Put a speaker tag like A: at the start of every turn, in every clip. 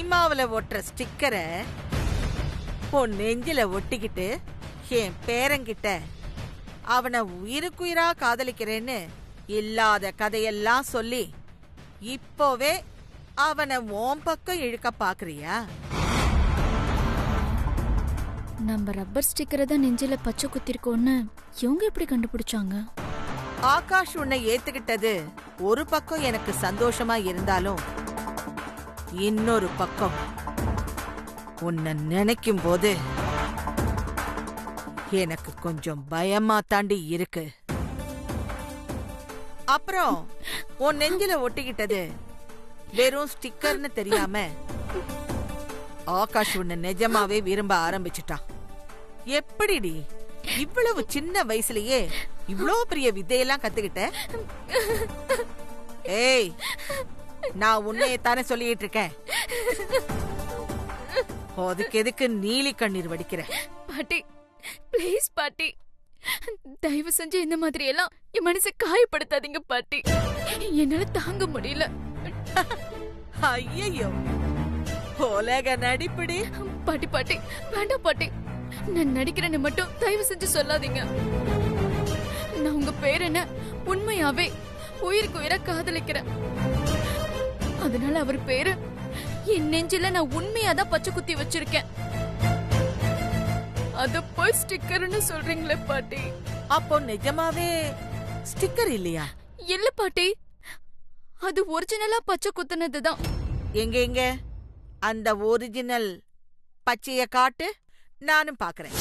A: சினிமாவுல ஒட்டுற ஸ்டிக்கரை உன் நெஞ்சில ஒட்டிக்கிட்டு என் பேரங்கிட்ட அவனை உயிருக்குயிரா காதலிக்கிறேன்னு இல்லாத கதையெல்லாம் சொல்லி இப்போவே அவனை ஓம் பக்கம் இழுக்க பாக்குறியா?
B: நம்ம ரப்பர் ஸ்டிக்கரை தான் நெஞ்சில பச்சை குத்திருக்கோன்னு இவங்க எப்படி கண்டுபிடிச்சாங்க?
A: ஆகாஷ் உன்னை ஏத்துக்கிட்டது ஒரு பக்கம் எனக்கு சந்தோஷமா இருந்தாலும் இன்னொரு பக்கம் உன்னை நினைக்கும் போது எனக்கு கொஞ்சம் பயமா தாண்டி இருக்கு. அப்புறம் உன் நெஞ்சில ஒட்டிக்கிட்டது வெறும் ஸ்டிக்கர்னு தெரியாம ஆகாஷ் உன்னை நிஜமாவே விரும்ப ஆரம்பிச்சுட்டான். எப்படிடி இவ்வளவு சின்ன வயசுலயே இவ்வளவு பெரிய வித்தையெல்லாம் கத்துக்கிட்ட? ஏய், நான் உன்னையத்தானே சொல்லிட்டு இருக்கேன். அதுக்கு எதுக்கு நீலி கண்ணீர் வடிக்கிற?
B: பாட்டி ப்ளீஸ் பாட்டி, தயவு செஞ்சு இந்த மாதிரி எல்லாம் என் மனசை காயப்படுத்தாதீங்க பாட்டி. என்னால தாங்க முடியல.
A: ஐயோ, உலக நடிப்புடி.
B: பாட்டி பாட்டி வேண்டாம் பாட்டி, நான் நடிக்கிறேன்னு மட்டும் தயவு செஞ்சு சொல்லாதீங்க. நான் உங்க பேர் என்ன உண்மையாவே உயிருக்கு உயிரா காதலிக்கிறேன். அதனால அவர் பேரு என் நெஞ்சில நான் உண்மையாதான் பச்சை குத்தி வச்சிருக்கேன். அத போய் ஸ்டிக்கர்னு சொல்றீங்களே பாட்டி.
A: அப்போ நிஜமாவே ஸ்டிக்கர் இல்லையா?
B: இல்ல பாட்டி, அது ஒரிஜினலா பச்சை குத்துனதுதான்.
A: எங்க எங்க அந்த ஒரிஜினல் பச்சைய காட்டு, நானும் பாக்குறேன்.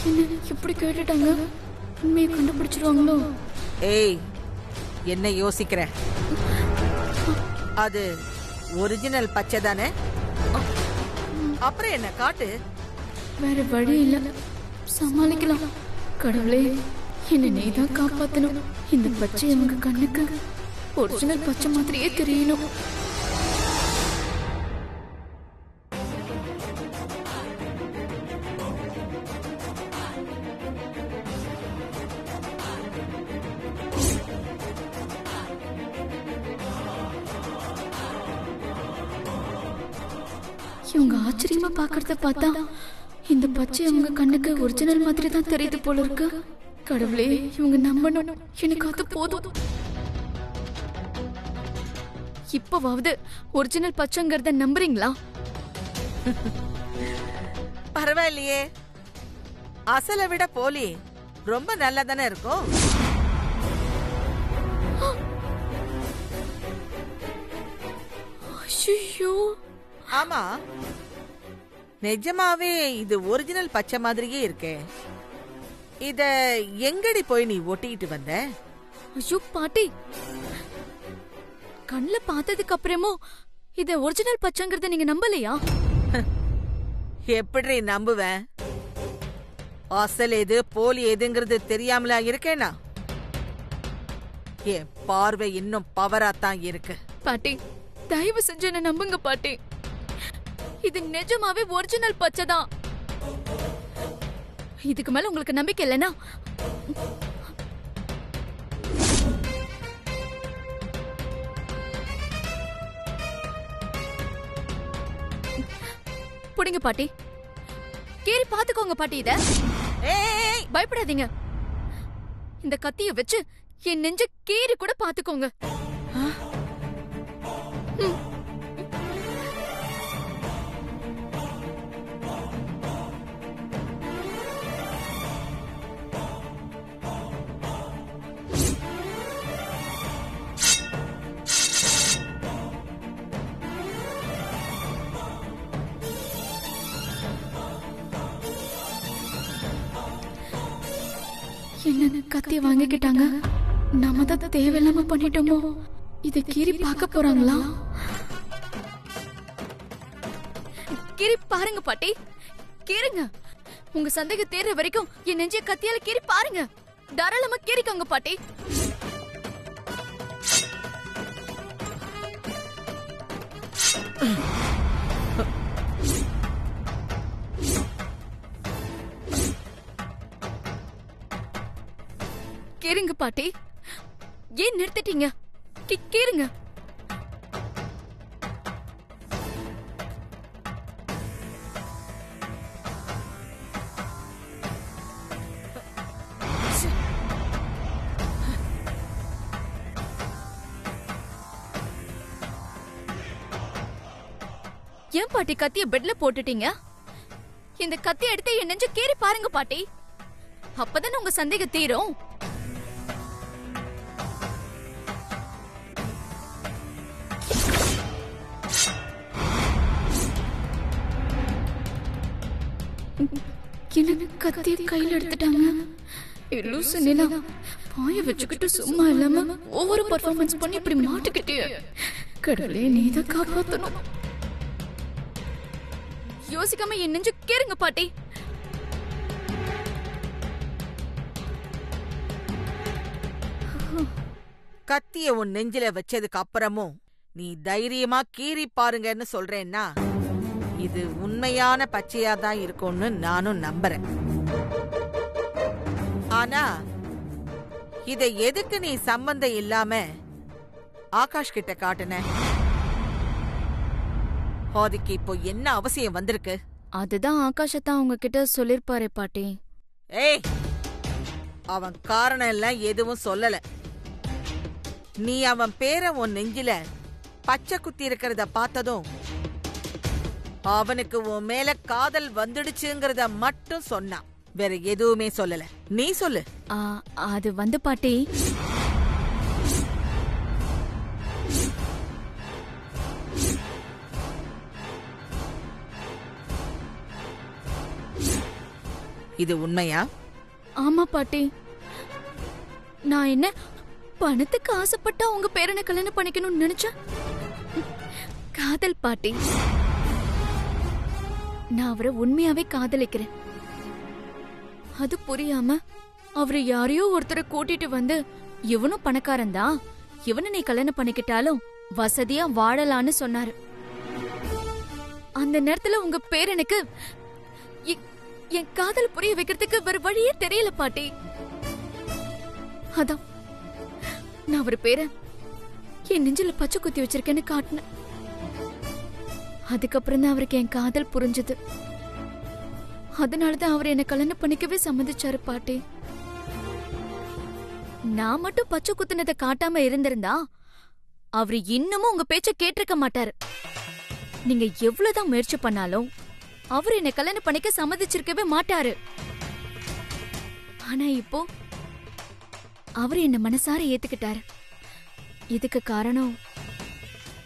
B: என்ன இப்படி கேட்டுட்டாங்க? உண்மையை கண்டுபிடிச்சிருவாங்களோ?
A: ஏய், என்ன யோசிக்கிற? அது ஒரிஜினல் பச்சை தானே? அப்புறம் என்ன காட்டு.
B: வேற வழி இல்ல, சமாளிக்கலாம். கடவுளே, என்ன நீதான் காப்பாத்தணும். இந்த பச்சை அவங்க கண்ணுக்கு ஒரிஜினல் பச்சை மாதிரியே தெரியணும். இவங்க ஆச்சரியமா பாக்குறத பார்த்தா இந்த பச்சை அவங்க கண்ணுக்கு ஒரிஜினல் மாதிரி தான் தெரியுது போல இருக்கு. கடவுளே, இவங்க நம்பணும். எனக்கு அது போதும். இப்பவாவது ஒரிஜினல் பச்சைங்கிறத நம்புறீங்களா?
A: பரவாயில்லையே, அசலை விட போலி ரொம்ப நல்லா தானே இருக்கும்.
B: ஐயோ,
A: ஆமா, நிஜமாவே இது ஒரிஜினல் பச்சை மாதிரியே இருக்கே. இத எங்கடி போய் நீ ஒட்டிட்டு வந்த?
B: ஐயோ பாட்டி, கண்ணுல பார்த்ததுக்கு அப்புறமும் இத ஒரிஜினல் பச்சைங்கிறத நீங்க நம்பலையா?
A: எப்படி நம்புவேன்? அசல் எது போலி எதுங்கிறது தெரியாமலா இருக்கேனா? என் பார்வை இன்னும் பவராத்தான் இருக்கு.
B: பாட்டி, தயவு செஞ்சு என்ன நம்புங்க பாட்டி. இது நிஜமாவே ஒரிஜினல் பச்சை தான். இதுக்கு மேல உங்களுக்கு நம்பிக்கை இல்லைன்னா புடிங்க பாட்டி, கேரி பாத்துக்கோங்க பாட்டி. இத பயப்படாதீங்க. இந்த கத்திய வச்சு என் நெஞ்ச கீறி கூட பாத்துக்கோங்க. என்ன கத்திய வாங்கிக்கிட்டாங்க? நாம தான் தேவையில்லாம பண்ணிட்டோமோ? இதை கீறி பார்க்க போறாங்களா? கீறி பாருங்க பாட்டி, கீறுங்க. உங்க சந்தேகம் தேர்ற வரைக்கும் என் நெஞ்சிய கத்தியால கீறி பாருங்க. தாராளமா கீறிக்கோங்க பாட்டி. கீறுங்க பாட்டி. ஏன் நிறுத்திட்டீங்க? கேளுங்க. ஏன் பாட்டி கத்திய பெட்ல போட்டுட்டீங்க? இந்த கத்தி எடுத்து என் நெஞ்ச கீறி பாருங்க பாட்டி. அப்பதானே உங்க சந்தேகம் தீரும். என்ன கத்திய கையில எடுத்துட்டாங்க. லூசு நிலா, பாய வச்சுக்கிட்டு சும்மா இல்லாம ஒவ்வொரு பர்ஃபார்மன்ஸ் பண்ணி இப்படி மாட்டிக்கிட்டே. கடவுளே, நீதான் காப்பாத்தணும். யோசிக்காம என் நெஞ்சு கேளுங்க பாட்டி.
A: கத்திய உன் நெஞ்சில வச்சதுக்கு அப்புறமும் நீ தைரியமா கீறி பாருங்கன்னு சொல்றேன்னா இது உண்மையான பச்சையா தான் இருக்கும்னு நானும் நம்புறேன். ஆனா இதை எதுக்கு நீ சம்பந்தம் இல்லாம ஆகாஷ் கிட்ட காட்டுன? அதுக்கு இப்போ என்ன அவசியம் வந்திருக்கு?
B: அதுதான் ஆகாஷத்தான் உங்ககிட்ட சொல்லிருப்பாரே பாட்டி.
A: ஏய், அவன் காரணம் எல்லாம் எதுவும் சொல்லல. நீ அவன் பேரை உன் நெஞ்சில பச்சை குத்தி இருக்கிறத பார்த்ததும் அவனுக்கு உன் மேல காதல் வந்துடுச்சுங்கிறத மட்டும் சொன்னான். வேற எதுவுமே சொல்லல. நீ சொல்லு.
B: அது வந்து பாட்டி,
A: இது உண்மையா?
B: ஆமா பாட்டி. நான் என்ன பணத்துக்கு ஆசைப்பட்டா உங்க பேரனை கல்யாணம் பண்ணிக்கணும்னு நினைச்சேன்? காதல் பாட்டி. நான் அவரை உண்மையாவே காதலிக்கிறேன். அது புரியாம அவரு யாரையோ ஒருத்தரை கூட்டிட்டு வந்து, இவனும் பணக்காரன் தான், இவனை நீ கல்யாணம் பண்ணிக்கிட்டாலும் வசதியா வாழலான்னு சொன்னாரு. அந்த நேரத்துல உங்க பேரனுக்கு என் காதல் புரிய வைக்கிறதுக்கு வேற வழியே தெரியல பாட்டி. அதான் நான் அவர் பேரை என் நெஞ்சில பச்சை குத்தி வச்சிருக்கேன்னு காட்டினேன். அதுக்கப்புறம் தான் அவருக்கு என் காதல் புரிஞ்சது. அதனாலதான் அவர் என்ன கல்யாணம் பண்ணிக்கவே சம்மதிச்சாரு பாட்டி. நான் மட்டும் பச்சை குத்துனதை காட்டாம இருந்திருந்தா அவரு இன்னமும் உங்க பேச்ச கேட்டிருக்க மாட்டாரு. நீங்க எவ்வளவுதான் முயற்சி பண்ணாலும் அவர் என்ன கல்யாணம் பண்ணிக்க சம்மதிச்சிருக்கவே மாட்டாரு. ஆனா இப்போ அவர் என்ன மனசார ஏத்துக்கிட்டாரு. இதுக்கு காரணம்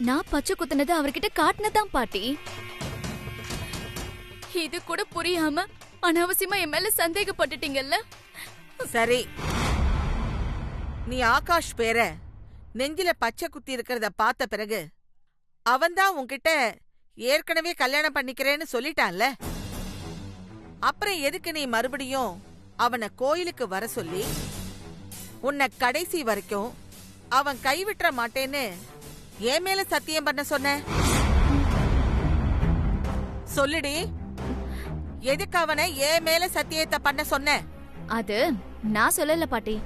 B: நான் பச்சை குத்துனது அவர்கிட்ட காட்டினதான் பாட்டி. இது கூட புரியாம அனாவசியமா என் மேல சந்தேகப்பட்டுட்டீங்கல்ல.
A: சரி, நீ ஆகாஷ் பேர நெஞ்சில பச்சை குத்தி இருக்கிறத பார்த்த பிறகு அவன்தான் உன்கிட்ட ஏற்கனவே கல்யாணம் பண்ணிக்கிறேன்னு சொல்லிட்டான்ல. அப்புறம் எதுக்கு நீ மறுபடியும் அவனை கோயிலுக்கு வர சொல்லி உன்னை கடைசி வரைக்கும் அவன் கைவிட்டுற மாட்டேன்னு என் மேல சத்தியம் பண்ண சொன்ன? சொல்லுடி, எதுக்கு அவனை என் மேல சத்தியத்தை பண்ண சொன்ன?
B: அது நான் சொல்லல பாட்டி.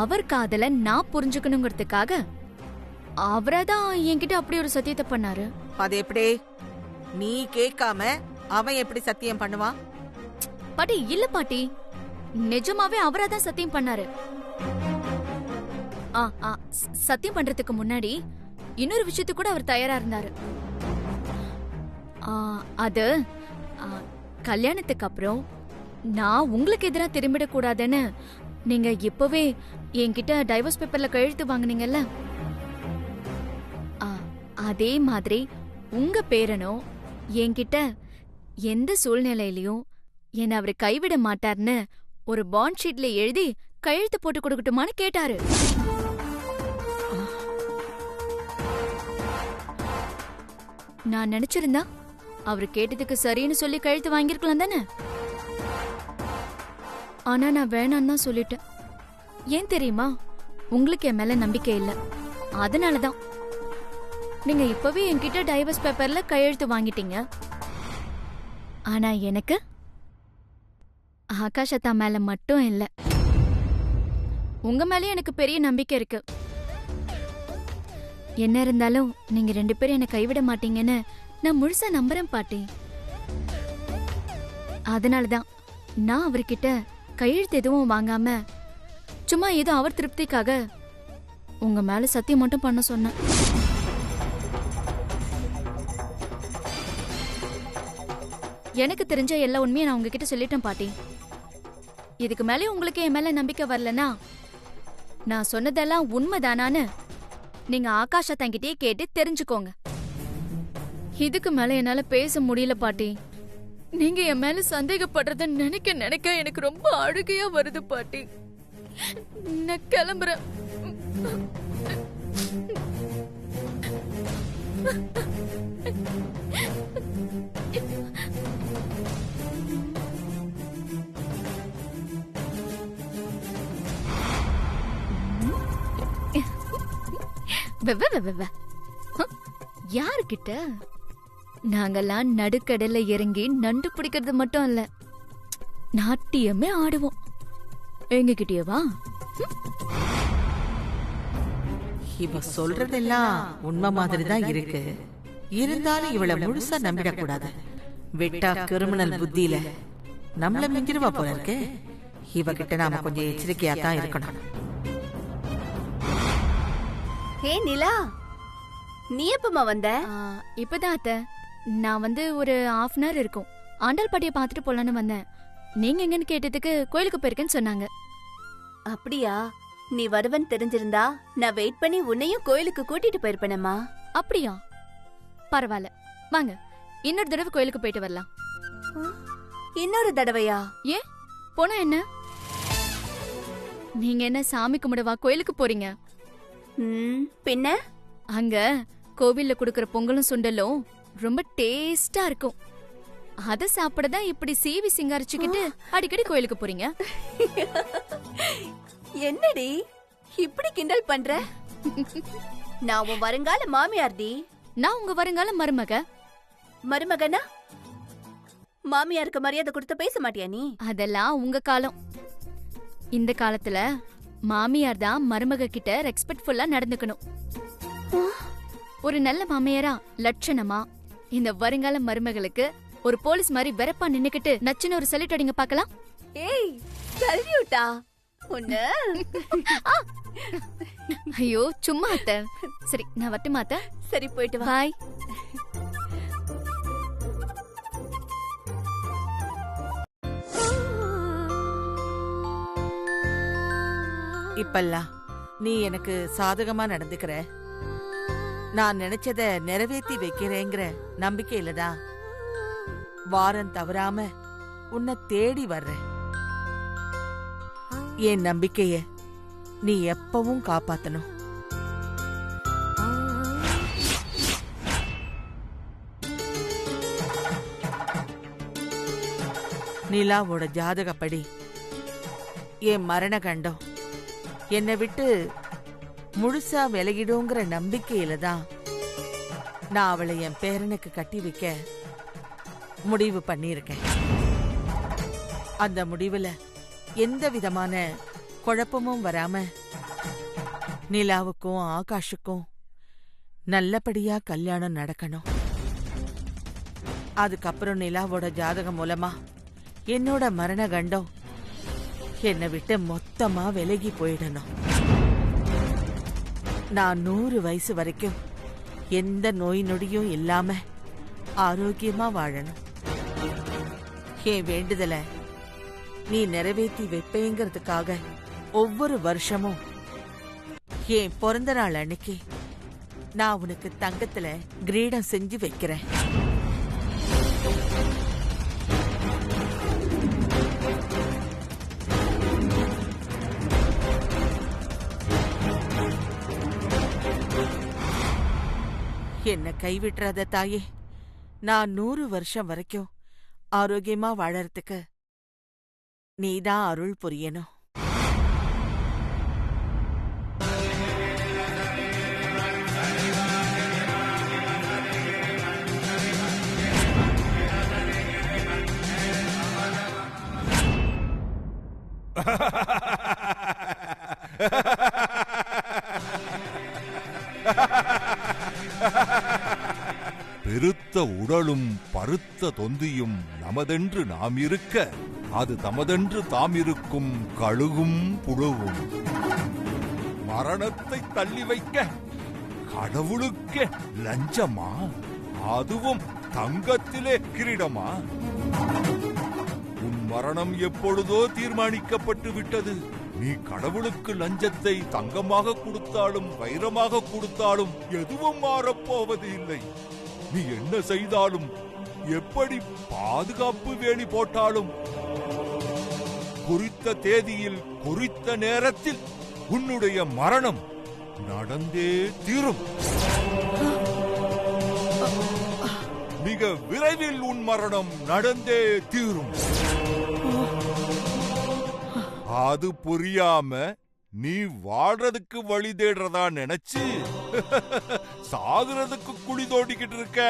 B: அவர் காதல நான் புரிஞ்சுக்கணுங்கிறதுக்காக அவரதான் என்கிட்ட அப்படி ஒரு சத்தியத்தை பண்ணாரு.
A: அது எப்படி? நீ கேட்காம அவன் எப்படி சத்தியம் பண்ணுவான்?
B: பாட்டி இல்ல பாட்டி, நிஜமாவே அவராதான் சத்தியம் பண்ணாரு. சத்தியம் பண்றதுக்கு முன்னாடி இன்னொரு விஷயத்து கூட அவர் தயாரா இருந்தாரு. அது கல்யாணத்துக்கு அப்புறம் நான் உங்களுக்கு எதிரா திரும்பிடக் கூடாதுன்னு நீங்க இப்பவே என்கிட்ட டைவர்ஸ் பேப்பர்ல கையெழுத்து வாங்குனீங்கல்ல, அதே மாதிரி உங்க பேரனும் என்கிட்ட எந்த சூழ்நிலையிலயும் என்ன அவரு கைவிட மாட்டார்னு ஒரு பாண்ட் ஷீட்ல எழுதி கையெழுத்து போட்டு கொடுக்கட்டுமான்னு கேட்டாரு. நான் நினைச்சிருந்தா அவரு கேட்டதுக்கு சரின்னு சொல்லி கையெழுத்து வாங்கிருக்கலாம் தானே. ஆனா நான் வேணான்னு தான் சொல்லிட்டேன். ஏன் தெரியுமா? உங்களுக்கு என் மேல நம்பிக்கை இல்ல. அதனாலதான் நீங்க இப்பவே என்கிட்ட டைவர்ஸ் பேப்பர்ல கையெழுத்து வாங்கிட்டீங்க. ஆனா எனக்கு ஆகாஷத்தா மேல மட்டும் இல்ல, உங்க மேலயும் எனக்கு பெரிய நம்பிக்கை இருக்கு. என்ன இருந்தாலும் நீங்க 2 பேரும் என்ன கைவிட மாட்டீங்கன்னு நான் முழுசா நம்புறேன் பாட்டி. அதனாலதான் நான் அவர்கிட்ட கையெழுத்து எதுவும் வாங்காம சும்மா ஏதோ அவர் திருப்திக்காக உங்க மேல சத்தியம் மட்டும் பண்ண சொன்னேன். எனக்கு தெரிஞ்ச எல்லா உண்மையை நான் உங்ககிட்ட சொல்லிட்டேன் பாட்டி. இதுக்கு மேலே உங்களுக்கு என் மேல நம்பிக்கை வரலனா நான் சொன்னதெல்லாம் உண்மைதானான்னு நீங்க ஆகாஷா தங்கிட்டே கேட்டு தெரிஞ்சுக்கோங்க. இதுக்கு மேல என்னால பேச முடியல பாட்டி. நீங்க என் மேல சந்தேகப்படுறத நினைக்க நினைக்க எனக்கு ரொம்ப அழுகையா வருது பாட்டி. நான் கிளம்புறேன். யாருக்கிட்ட? நாங்கெல்லாம் நடுக்கடல்ல இறங்கி நண்டு பிடிக்கிறது மட்டும் இல்ல, நாட்டியமே ஆடுவோம். எங்ககிட்டயே வா.
A: இவ சொல்றதெல்லாம் உண்மை மாதிரி தான் இருக்கு. இருந்தாலும் இவளை முழுசா நம்பிடக்கூடாது. வெட்டா கிரிமினல் புத்தியில நம்மள மிஞ்சிருவா போல இருக்கு. இவகிட்ட நாம கொஞ்சம் எச்சரிக்கையா தான் இருக்கணும்.
C: ஹே நிலா, நீ எப்பமா வந்த?
B: இப்பதான் அத்தை, நான் வந்து ஒரு 1/2 hour இருக்கும். ஆண்டாள் பாட்டியை பார்த்துட்டு போலான்னு வந்தேன். நீங்க எங்கன்னு கேட்டதுக்கு கோயிலுக்கு போயிருக்கேன்னு சொன்னாங்க.
C: அப்படியா? நீ வருவன் தெரிஞ்சிருந்தா நான் வெயிட் பண்ணி உன்னையும் கோயிலுக்கு கூட்டிட்டு போயிருப்பேனம்மா.
B: அப்படியா? பரவாயில்ல, வாங்க இன்னொரு தடவை கோயிலுக்கு போயிட்டு வரலாம்.
C: இன்னொரு தடவையா?
B: ஏன் போனா என்ன? நீங்க என்ன சாமி கும்பிடவா கோயிலுக்கு போறீங்க?
C: பின்ன
B: அங்க கோவில்ல குடுக்கற பொங்கலும் சுண்டலும் ரொம்ப டேஸ்டா இருக்கும். அத சாப்பிடதான் இப்படி சீவி சிங்காரிச்சுக்கிட்டு அடிக்கடி கோயிலுக்கு போறீங்க.
C: என்னடி இப்படி கிண்டல் பண்ற? நான் உன் வருங்கால மாமியார்டி.
B: நான் உங்க வருங்கால மருமக.
C: மருமகனா? மாமியாருக்கு மரியாதை கொடுத்து பேச மாட்டியா நீ?
B: அதெல்லாம் உங்க காலம். இந்த காலத்துல மாமியார் தான் மருமக கிட்ட ரெஸ்பெக்ட்ஃபுல்லா நடந்துக்கணும். ஒரு நல்ல மாமியாரா லட்சணமா இந்த வருங்கால மருமகளுக்கு ஒரு போலீஸ் மாதிரி வெறப்பா நின்னுக்கிட்டு நச்சுன்னு ஒரு சல்யூட் அடிங்க பாக்கலாம்.
C: ஏய், சல்யூட்டா? உன்ன
B: ஐயோ சும்மா அத்தை. சரி நான் வரட்டுமா அத்தை?
C: சரி போயிட்டு வா.
B: பாய்.
A: இப்பெல்லாம் நீ எனக்கு சாதகமா நடந்துக்கிற, நான் நினைச்சத நிறைவேற்றி வைக்கிறேங்கிற நம்பிக்கையில தான் வாரம் தவறாம உன்னை தேடி வர்றேன். என் நம்பிக்கைய நீ எப்பவும் காப்பாத்தணும். நிலாவோட ஜாதகப்படி என் மரண கண்டம் என்னை விட்டு முழுசா விலகிடுங்கிற நம்பிக்கையில தான் நான் அவளை என் பேரனுக்கு கட்டி வைக்க முடிவு பண்ணியிருக்கேன். அந்த முடிவுல எந்த விதமான குழப்பமும் வராம நிலாவுக்கும் ஆகாஷுக்கும் நல்லபடியா கல்யாணம் நடக்கணும். அதுக்கப்புறம் நிலாவோட ஜாதகம் மூலமா என்னோட மரண கண்டம் என்னை விட்டு மொத்தமா விலகி போயிடணும். நான் 100 வயசு வரைக்கும் எந்த நோய் நொடியும் இல்லாம ஆரோக்கியமா வாழணும். என் வேண்டுதல நீ நிறைவேற்றி வைப்பேங்கிறதுக்காக ஒவ்வொரு வருஷமும் என் பிறந்த நாள் அன்னைக்கு நான் உனக்கு தங்கத்துல கிரீடம் செஞ்சு வைக்கிறேன். என்ன கைவிட்டுறாத தாயே. நான் 100 வருஷம் வரைக்கும் ஆரோக்கியமா வாழறதுக்கு நீதான் அருள் புரியணும்.
D: இருத்த உடலும் பருத்த தொந்தியும் நமதென்று நாம் இருக்க, அது தமதென்று தாம் இருக்கும் கழுகும் புழுவும். மரணத்தை தள்ளி வைக்க கடவுளுக்கே லஞ்சமா? அதுவும் தங்கத்திலே கிரீடமா? உன் மரணம் எப்பொழுதோ தீர்மானிக்கப்பட்டு விட்டது. நீ கடவுளுக்கு லஞ்சத்தை தங்கமாக கொடுத்தாலும் வைரமாக கொடுத்தாலும் எதுவும் மாறப்போவது இல்லை. நீ என்ன செய்தாலும், எப்படி பாதுகாப்பு வேலி போட்டாலும், குறித்த தேதியில் குறித்த நேரத்தில் உன்னுடைய மரணம் நடந்தே தீரும். மிக விரைவில் உன் மரணம் நடந்தே தீரும். அது புரியாம நீ வாழ்றதுக்கு வழி தேடுறதா நினைச்சு சாகுறதுக்கு குழி தோண்டிக்கிட்டு இருக்க.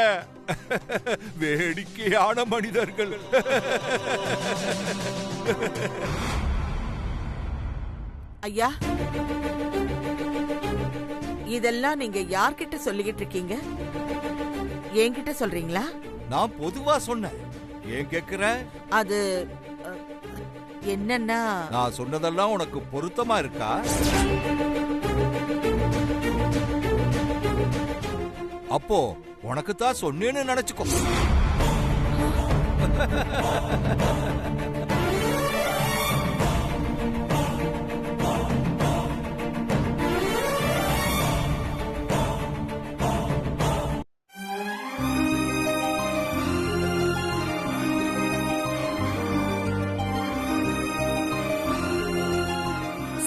D: வேடிக்கையான மனிதர்கள்.
A: ஐயா, இதெல்லாம் நீங்க யார்கிட்ட சொல்லிக்கிட்டு இருக்கீங்க? என்கிட்ட சொல்றீங்களா?
D: நான் பொதுவா சொன்னேன். ஏன் கேக்குற?
A: அது என்னன்னா,
D: நான் சொன்னதெல்லாம் உனக்கு பொருத்தமா இருக்கா? அப்போ உனக்கு தான் சொன்னேன்னு நினைச்சுக்கோ.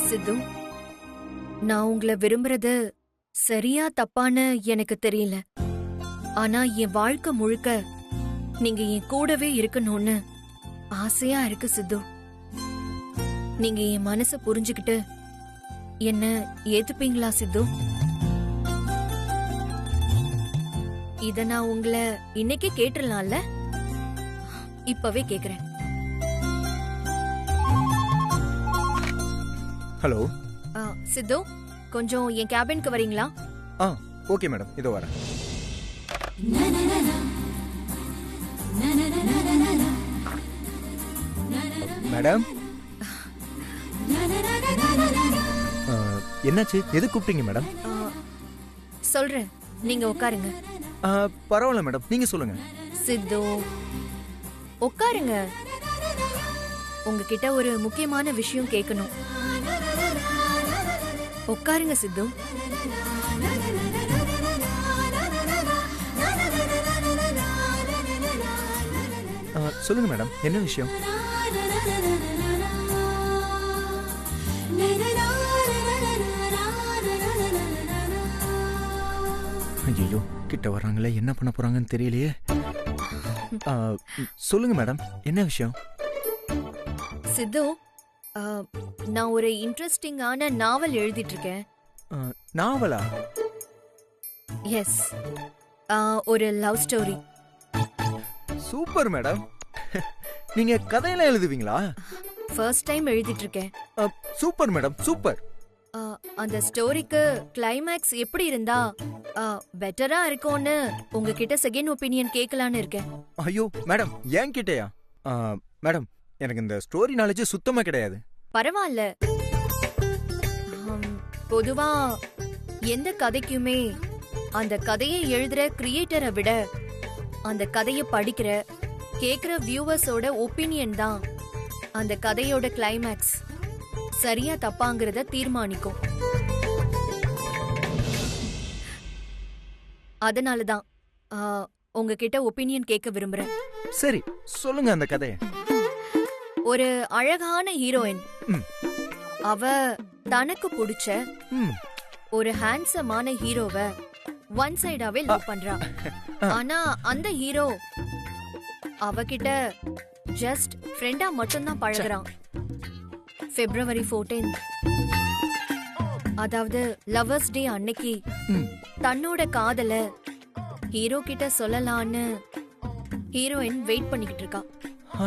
B: சித்து, நான் உங்களை விரும்புறது சரியா தப்பான்னு எனக்கு தெரியல. ஆனா என் வாழ்க்கை முழுக்க நீங்க என் கூடவே இருக்கணும்னு ஆசையா இருக்கு சித்து. நீங்க என் மனச புரிஞ்சுக்கிட்டு என்ன ஏத்துப்பீங்களா சித்து? இத நான் உங்களை இன்னைக்கே கேட்டுறலாம்ல? இப்பவே கேக்குறேன்.
E: ஹலோ
B: சித்து, கொஞ்சம் என் கேபினுக்கு வரீங்களா?
E: ஓகே மேடம், இதோ வரேன். மேடம், என்னாச்சு? எது கூப்பிட்டீங்க மேடம்?
B: சொல்றேன், நீங்க உட்காருங்க.
E: பரவாயில்ல மேடம், நீங்க சொல்லுங்க.
B: சித்து, உட்காருங்க. உங்ககிட்ட ஒரு முக்கியமான விஷயம் கேட்கணும். உட்காருங்க சித்து.
E: சொல்லுங்க மேடம், என்ன விஷயம்? ஐயோ, கிட்ட வர்றாங்களே, என்ன பண்ண போறாங்கன்னு தெரியலையே. சொல்லுங்க மேடம், என்ன விஷயம்?
B: சித்து, நான் ஒரு இன்ட்ரெஸ்டிங்கான நாவல் எழுதிட்டு இருக்கேன்.
E: நாவலா?
B: எஸ், ஒரு லவ் ஸ்டோரி.
E: Super madam. நீங்க கதையெல்லாம் எழுதுவீங்களா?
B: ஃபர்ஸ்ட் டைம் எழுதிட்டு இருக்கேன்.
E: Super madam, super.
B: அந்த ஸ்டோரிக்கு கிளைமேக்ஸ் எப்படி இருந்தா பெட்டரா இருக்கும்னு உங்ககிட்ட செகண்ட் ஒப்பீனியன் கேட்கலான்னு இருக்கேன்.
E: ஐயோ மேடம், ஏன் கிட்டயா? மேடம், எனக்கு இந்த ஸ்டோரி நாலேஜ் சுத்தமா கிடையாது.
B: பரவாயில்ல. பொதுவா எந்த கதைக்குமே அந்த கதையை எழுதுற கிரியேட்டரை விட அந்த கதையை படிக்கிற கேக்குற வியூவர்ஸோட ஒப்பீனியன் தான் அந்த கதையோட கிளைமேக்ஸ் சரியா தப்பாங்கிறத தீர்மானிக்கும். அதனாலதான் உங்ககிட்ட ஒப்பீனியன் கேட்க விரும்புறேன்.
E: சரி, சொல்லுங்க அந்த கதையை.
B: ஒரு அழகான ஹீரோயின், அவ தனக்கு பிடிச்ச ஒரு ஹேண்ட்ஸமான ஹீரோவை ஒன் சைடாவே லவ் பண்றா. ஆனா அந்த ஹீரோ அவகிட்ட ஜஸ்ட் ஃப்ரெண்டா மட்டும்தான் பழகுறான். February 14th, அதாவது லவர்ஸ் டே அன்னைக்கு தன்னோட காதல ஹீரோ கிட்ட சொல்லலான்னு ஹீரோயின் வெயிட் பண்ணிக்கிட்டு இருக்கா.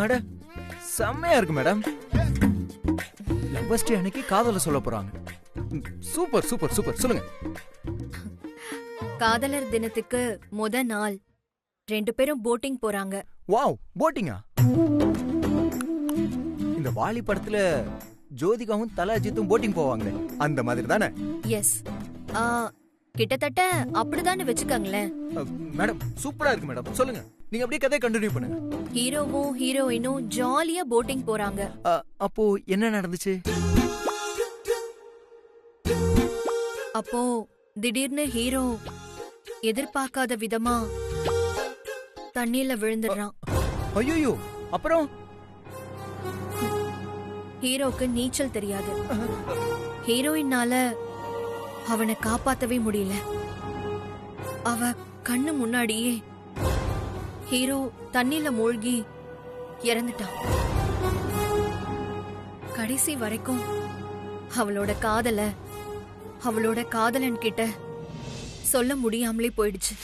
E: அட, செம்மையா இருக்கு மேடம். லவர்ஸ் டே அன்னைக்கு காதல சொல்ல போறாங்க. சூப்பர் சூப்பர் சூப்பர், சொல்லுங்க.
B: காதலர் தினத்துக்கு முத நாள்
F: 2 பேரும் போட்டிங் போறாங்க.
E: வாவ், போட்டிங்கா? இந்த வாலி படத்துல ஜோதிகாவும் தலாஜித்தும் போட்டிங் போவாங்களே, அந்த மாதிரி தானே?
F: எஸ். கிட்டத்தட்ட அப்படிதானே வச்சுக்கோங்களேன்.
E: மேடம் சூப்பரா இருக்கு மேடம், சொல்லுங்க. நீங்க அப்படியே கதையை கண்டினியூ பண்ணுங்க.
F: ஹீரோவும் ஹீரோயினும் ஜாலியா போட்டிங் போறாங்க.
E: அப்போ என்ன நடந்துச்சு?
F: அப்போ திடீர்னு ஹீரோ எதிர்பார்க்காத விதமா தண்ணியில விழுந்துடுறான்.
E: ஐயோ, அப்புறம்?
F: ஹீரோக்கு நீச்சல் தெரியாது. ஹீரோயினால அவனை காப்பாத்தவே முடியல. அவ கண்ணு முன்னாடியே ஹீரோ தண்ணில மூழ்கி இறந்துட்டான். கடைசி வரைக்கும் அவளோட காதலன் கிட்ட சொல்ல முடியாமலே போயிடுச்சு.